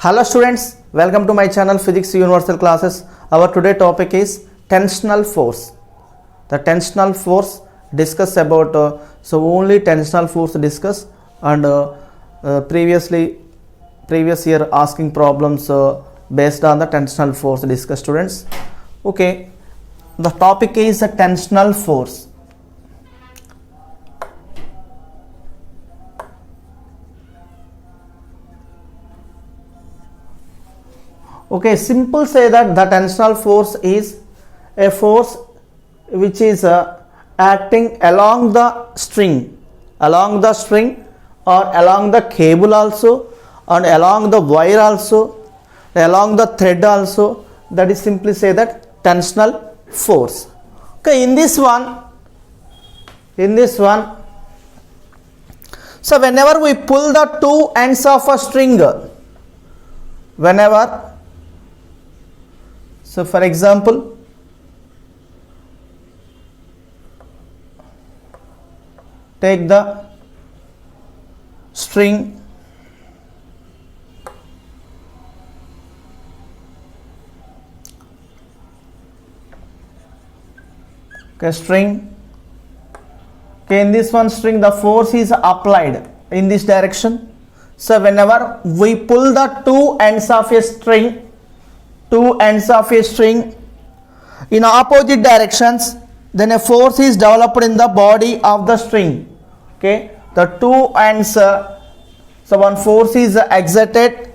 Hello students, welcome to my channel Physics Universal Classes. Our today topic is tensional force. The tensional force discuss about only tensional force discuss and previous year asking problems based on the tensional force discuss students. Okay, the topic is a tensional force. Okay, simple say that the tensional force is a force which is acting along the string or along the cable also, and along the wire also, along the thread also. That is simply say that tensional force. Okay, in this one, so whenever we pull the two ends of a string, so for example, take the string, in this one string the force is applied in this direction. So whenever we pull the two ends of a string in opposite directions, then a force is developed in the body of the string. Okay, the two ends, so one force is exerted.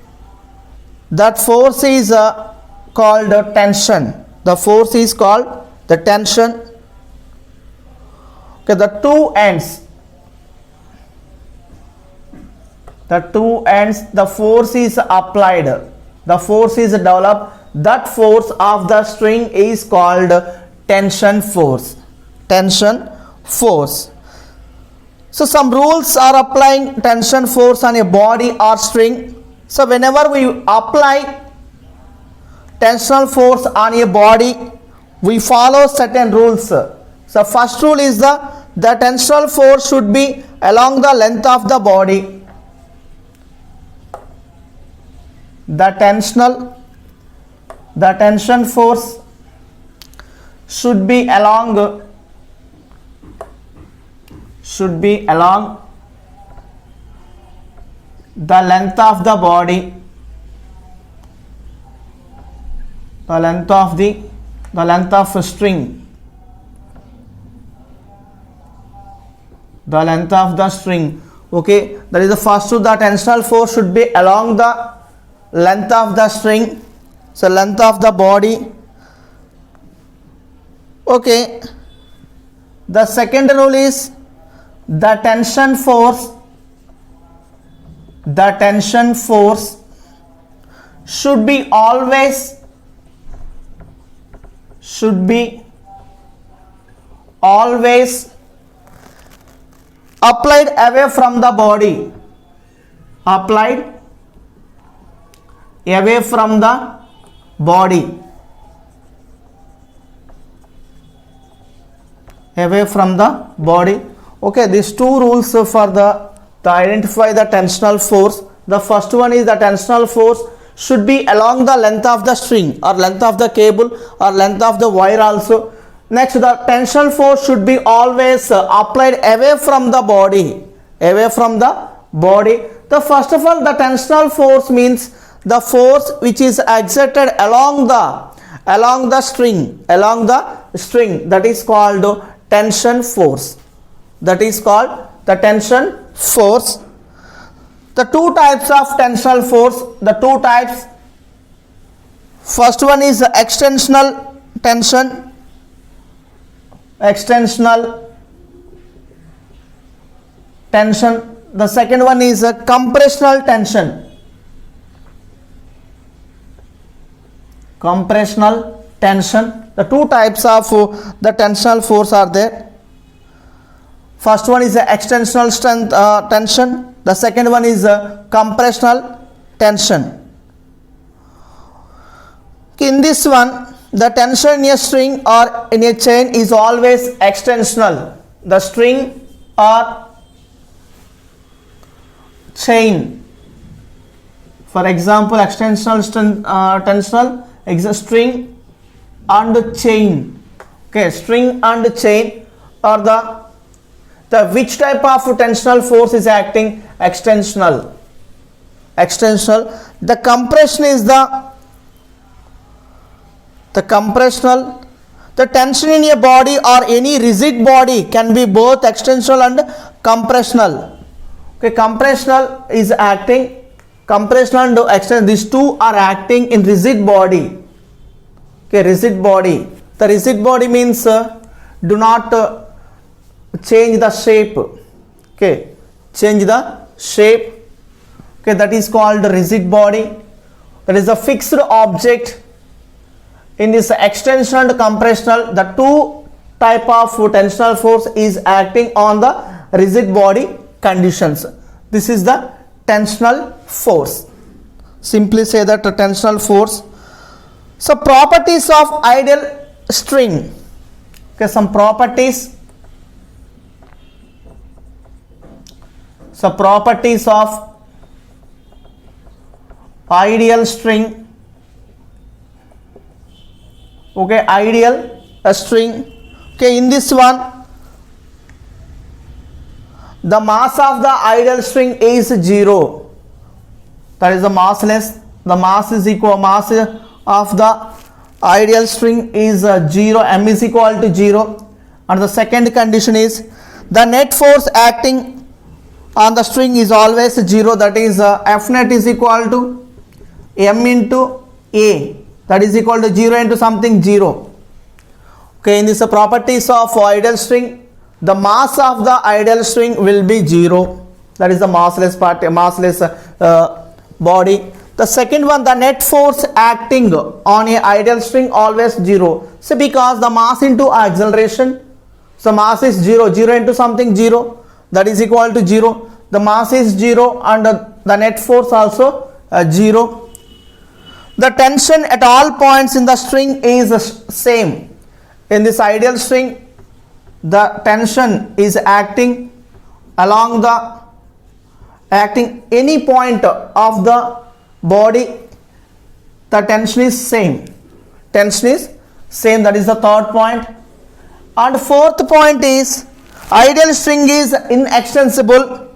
That force is called tension. The force is called the tension. Okay, the two ends, the force is applied, the force is developed. That force of the string is called tension force. So some rules are applying tension force on a body or string. So whenever we apply tensional force on a body, we follow certain rules. So first rule is the tensional force should be along the length of the body. The tension force should be along the length of the body, the length of the string, the length of the string. Okay, that is the first rule. The tensional force should be along the length of the string, so length of the body. Okay, the second rule is the tension force should be always applied away from the body, Okay, these two rules for to identify the tensional force. The first one is the tensional force should be along the length of the string or length of the cable or length of the wire also. Next, the tensional force should be always applied away from the body. The first of all, the tensional force means the force which is exerted along the string, that is called tension force. The tension force. The two types of tensional force, first one is extensional tension, the second one is a compressional tension. The two types of the tensional force are there. First one is the extensional tension. The second one is compressional tension. In this one, the tension in a string or in a chain is always extensional. The string or chain, For example, extensional tensional string and chain. Okay, string and chain are the which type of tensional force is acting? Extensional. The compression is the compressional. The tension in a body or any rigid body can be both extensional and compressional. Okay, compressional is acting, compressional and extensional, these two are acting in rigid body. Okay, rigid body. The rigid body means do not change the shape. Okay, change the shape. Okay, that is called rigid body. That is a fixed object. In this extensional and compressional, the two type of tensional force is acting on the rigid body conditions. This is the tensional force. Simply say that the tensional force. So properties of ideal string. Okay, some properties. So properties of ideal string. Okay, ideal string. Okay, in this one, the mass of the ideal string is 0. That is the massless. The mass is equal, mass of the ideal string is 0, m is equal to 0. And the second condition is the net force acting on the string is always 0. That is F net is equal to m into a. That is equal to 0 into something 0. Okay, in this properties of ideal string, the mass of the ideal string will be 0. That is the massless part, massless body. The second one, the net force acting on a ideal string always 0. So because the mass into acceleration, so mass is 0, 0 into something 0, that is equal to 0. The mass is 0 and the net force also 0. The tension at all points in the string is same. In this ideal string, the tension is acting along the any point of the body. The tension is same. Tension is same. That is the third point. And fourth point is ideal string is inextensible,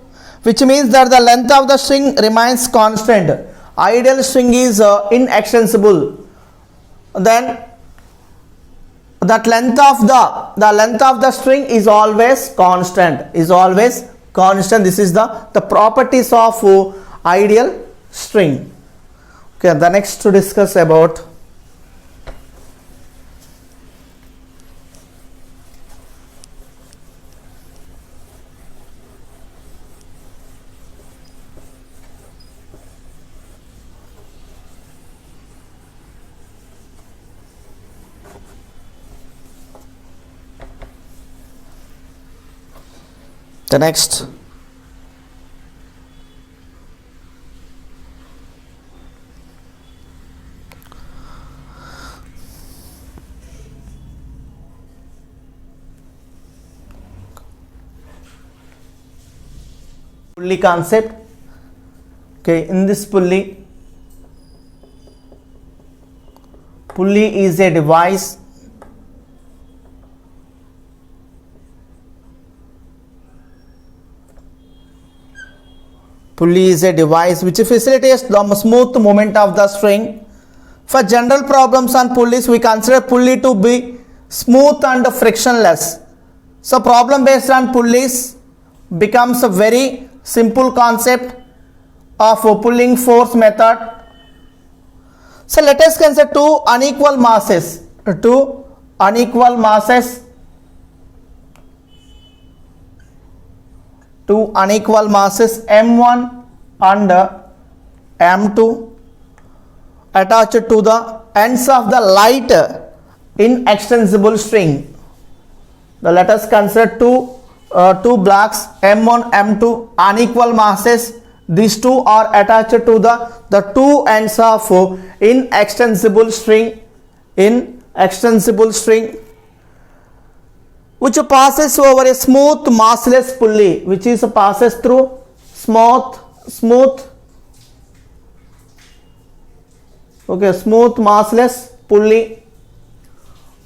which means that the length of the string remains constant. Ideal string is inextensible. Then that length of the string is always constant. This is the properties of ideal string. Okay, the next to discuss about the next. Pulley concept. Okay, in this pulley is a device which facilitates the smooth movement of the string. For general problems on pulleys, we consider pulley to be smooth and frictionless. So problem based on pulleys becomes a very simple concept of pulling force method. So let us consider two unequal masses m1 and m2 attached to the ends of the light inextensible string. Now let us consider two blocks m1 m2 unequal masses. These two are attached to the two ends of inextensible string which passes over a smooth massless pulley, which is passes through smooth Okay, smooth massless pulley.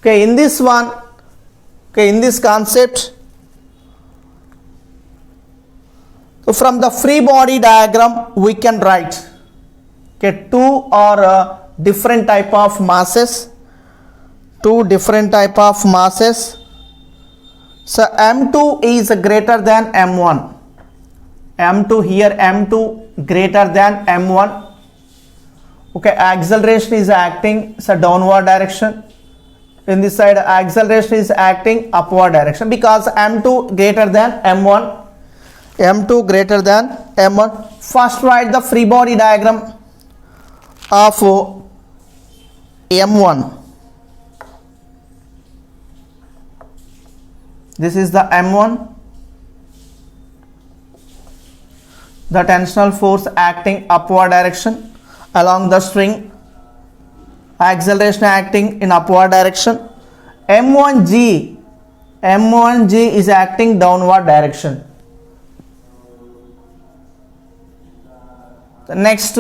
Okay, in this one, okay, in this concept, so from the free body diagram we can write, okay, two or different type of masses, two different type of masses. So M2 is greater than M1. M2 here, M2 greater than M1. Okay, acceleration is acting so downward direction. In this side, acceleration is acting upward direction because M2 greater than M1. M2 greater than M1. First write the free body diagram of M1. This is the M1. The tensional force acting upward direction along the string, acceleration acting in upward direction. M1G is acting downward direction. The next,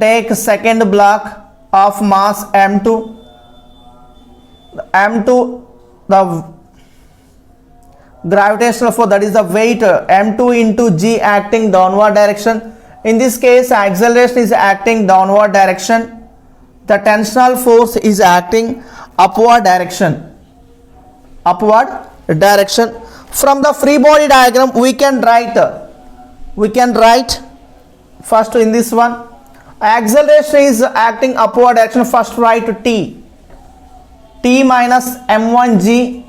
take second block of mass M2. M2, the gravitational force, that is the weight M2 into G acting downward direction. In this case, acceleration is acting downward direction. The tensional force is acting upward direction. Upward direction. From the free body diagram, we can write first in this one, acceleration is acting upward direction. First write T minus M1G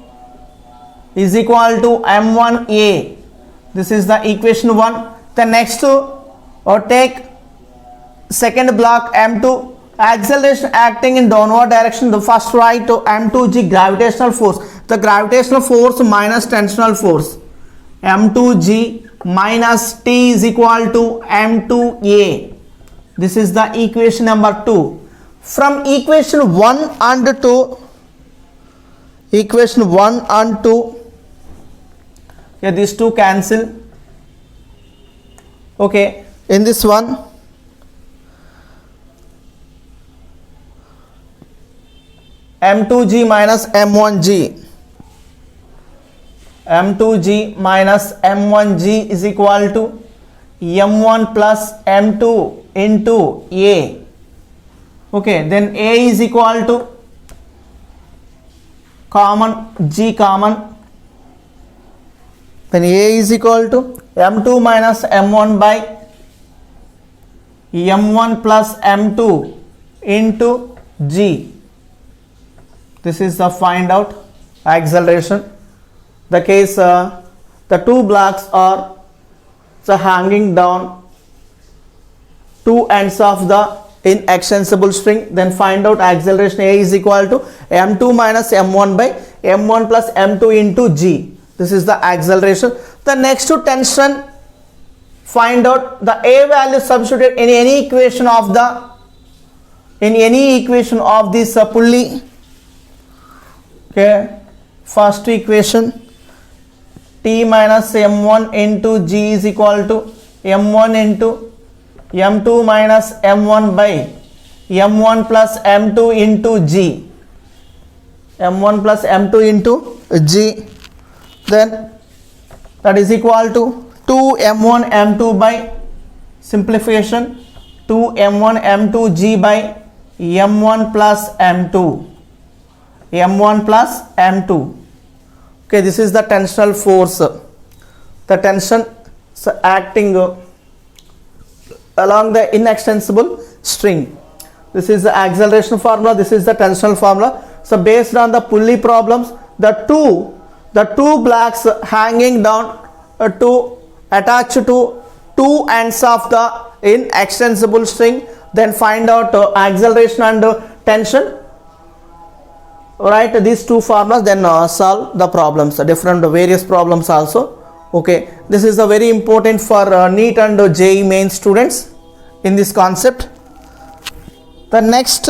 is equal to M1A. This is the equation 1. The next, or take second block M2, acceleration acting in downward direction. The first write to M2G, gravitational force. The gravitational force minus tensional force. M2G minus T is equal to M2A. This is the equation number 2. From equation 1 and 2, yeah, these two cancel. Okay, in this one, M2G minus M1G. M2G minus M1G is equal to M1 plus M2 into A. Okay, then A is equal to common, G common. Then A is equal to M2 minus M1 by M1 plus M2 into G. This is the find out acceleration. The case, the two blocks are hanging down two ends of the inextensible string. Then find out acceleration. A is equal to M2 minus M1 by M1 plus M2 into G. This is the acceleration. The next to tension, find out the A value substituted in any equation of this pulley. Okay, first equation, T minus M1 into G is equal to M1 into M2 minus M1 by M1 plus M2 into G. M1 plus M2 into G. Then that is equal to 2 M1 M2 by simplification 2 M1 M2 G by M1 plus M2. M1 plus M2. Okay, this is the tensional force. The tension acting along the inextensible string. This is the acceleration formula. This is the tensional formula. So based on the pulley problems, the two blocks hanging down attached to two ends of the inextensible string. Then find out acceleration and tension. Write these two formulas, then solve the problems, different various problems also. Okay, this is a very important for NEET and JEE main students in this concept. The next